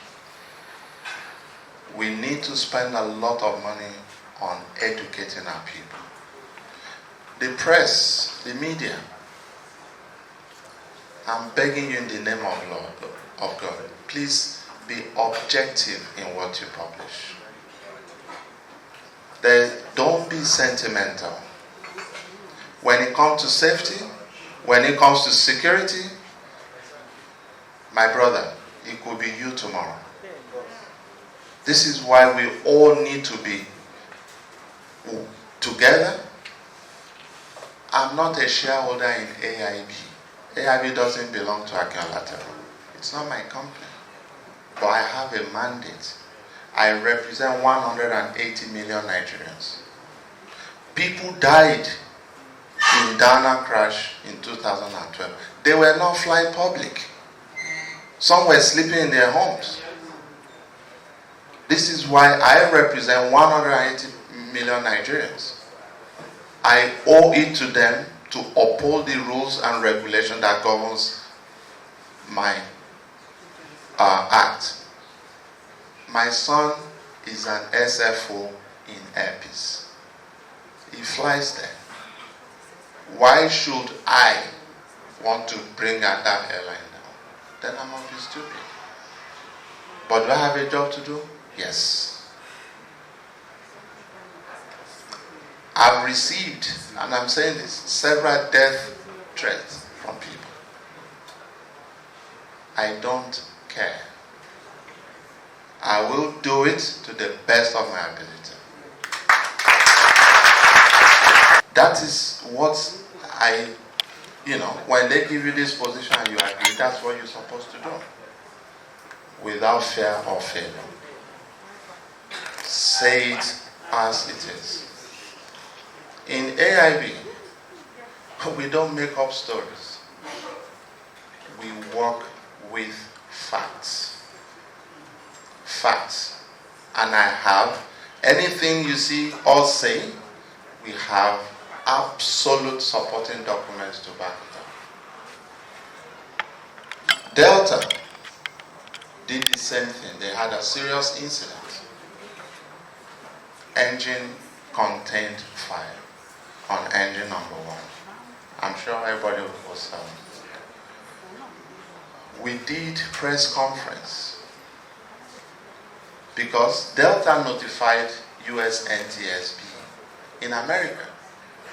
We need to spend a lot of money on educating our people. The press, the media, I'm begging you in the name of God, please be objective in what you publish. Don't be sentimental. When it comes to safety, when it comes to security, my brother, it could be you tomorrow. This is why we all need to be together. I'm not a shareholder in AIB. AIB doesn't belong to Akin Olateru. It's not my company. But I have a mandate. I represent 180 million Nigerians. People died in Dana crash in 2012. They were not flying public. Some were sleeping in their homes. This is why I represent 180 million Nigerians. I owe it to them to uphold the rules and regulation that governs my act. My son is an SFO in Airpeace. He flies there. Why should I want to bring that airline down? Then I must be stupid. But do I have a job to do? Yes. I've received, and I'm saying this, several death threats from people. I don't care. I will do it to the best of my ability. That is what when they give you this position and you agree, that's what you're supposed to do. Without fear or favor. Say it as it is. In AIB, we don't make up stories. We work with facts. Facts. And I have anything you see us say, we have absolute supporting documents to back it up. Delta did the same thing. They had a serious incident. Engine contained fire on engine number 1. I'm sure everybody was we did press conference because Delta notified US NTSB in America,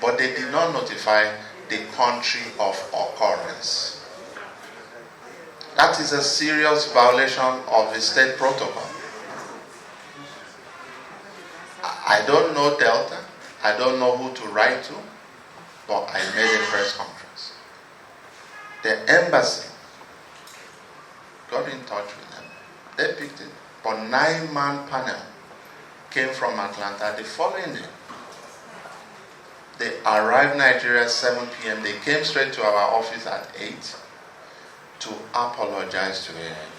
but they did not notify the country of occurrence. That is a serious violation of the state protocol. I don't know Delta, I don't know who to write to, but I made a press conference. The embassy got in touch with them. They picked it. But 9-man panel came from Atlanta the following day. They arrived Nigeria at 7 p.m. They came straight to our office at 8 to apologize to AIB.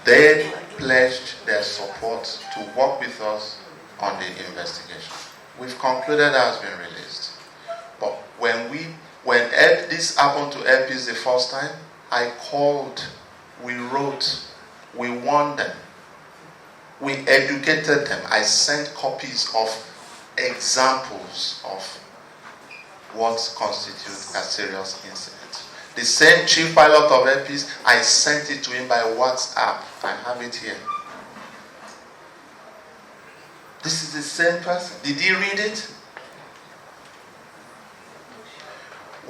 They pledged their support to work with us on the investigation. We've concluded that has been released. But when this happened to Airpeace the first time, I called, we wrote, we warned them, we educated them. I sent copies of examples of what constitutes a serious incident. The same chief pilot of Airpeace, I sent it to him by WhatsApp. I have it here. This is the same person. Did he read it?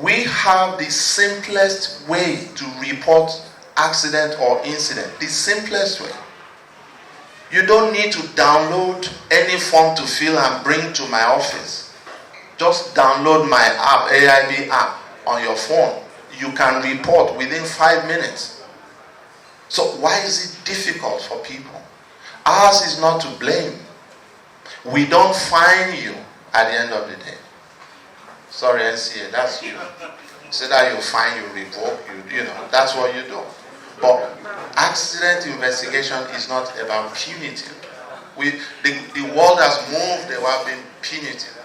We have the simplest way to report accident or incident. The simplest way. You don't need to download any form to fill and bring to my office. Just download my app, AIB app, on your phone. You can report within 5 minutes. So why is it difficult for people? Ours is not to blame. We don't fine you at the end of the day. Sorry, NCAA, that's you. Say that you fine, you revoke, that's what you do. But accident investigation is not about punitive. The world has moved away being punitive.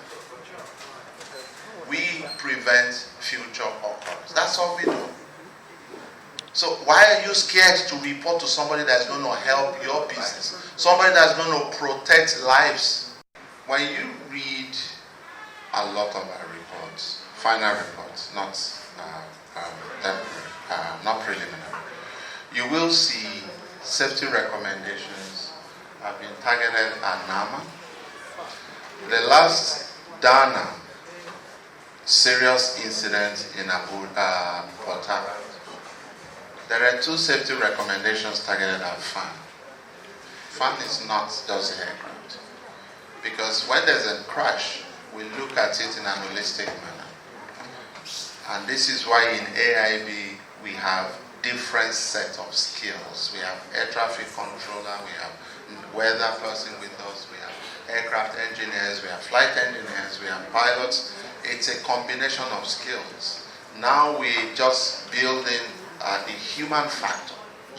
We prevent future occurrence. That's all we do. So why are you scared to report to somebody that's going to help your business? Somebody that's going to protect lives? When you read a lot of our reports, final reports, not preliminary, you will see safety recommendations have been targeted at NAMA. The last Dana serious incident in Port Harcourt, there are 2 safety recommendations targeted at FAN. FAN is not just the aircraft. Because when there's a crash, we look at it in an holistic manner. And this is why in AIB we have different sets of skills. We have air traffic controller, we have weather person with us, we have aircraft engineers, we have flight engineers, we have pilots. It's a combination of skills. Now we're just building the human factor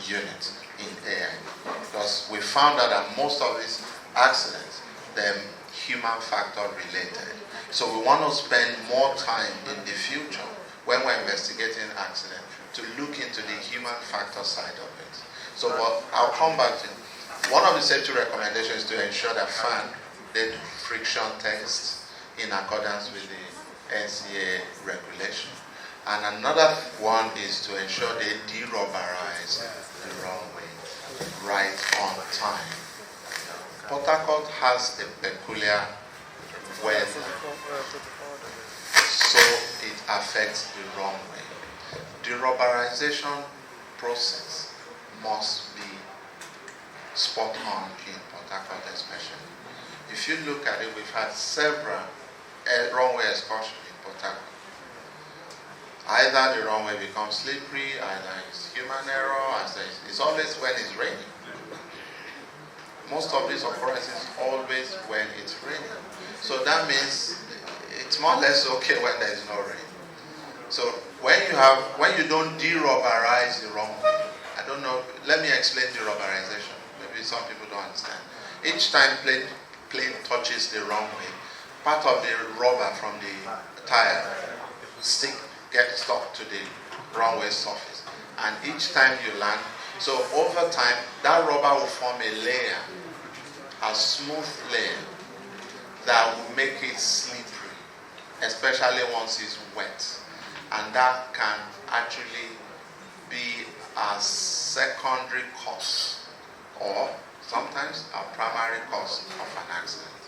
unit in AIB, because we found out that most of these accidents, they're human factor related. So we want to spend more time in the future when we're investigating accident to look into the human factor side of it. So I'll come back to one of the safety recommendations to ensure that FAN did friction tests in accordance with the NCAA regulation. And another one is to ensure they de-rubberize the runway right on time. Port Harcourt has a peculiar weather, so it affects the runway. The rubberization process must be spot on in Port Harcourt especially. If you look at it, we've had several runway excursions in Port Harcourt. Either the runway becomes slippery, either it's human error, it's always when it's raining. Most of these occurrences always when it's raining. So that means it's more or less okay when there is no rain. So when you don't de-rubberize the runway, I don't know, let me explain de-rubberization. Maybe some people don't understand. Each time plane touches the runway, part of the rubber from the tire gets stuck to the runway surface. And each time you land, so over time, that rubber will form a layer, a smooth layer, that will make it slippery, especially once it's wet. And that can actually be a secondary cause, or sometimes a primary cause of an accident.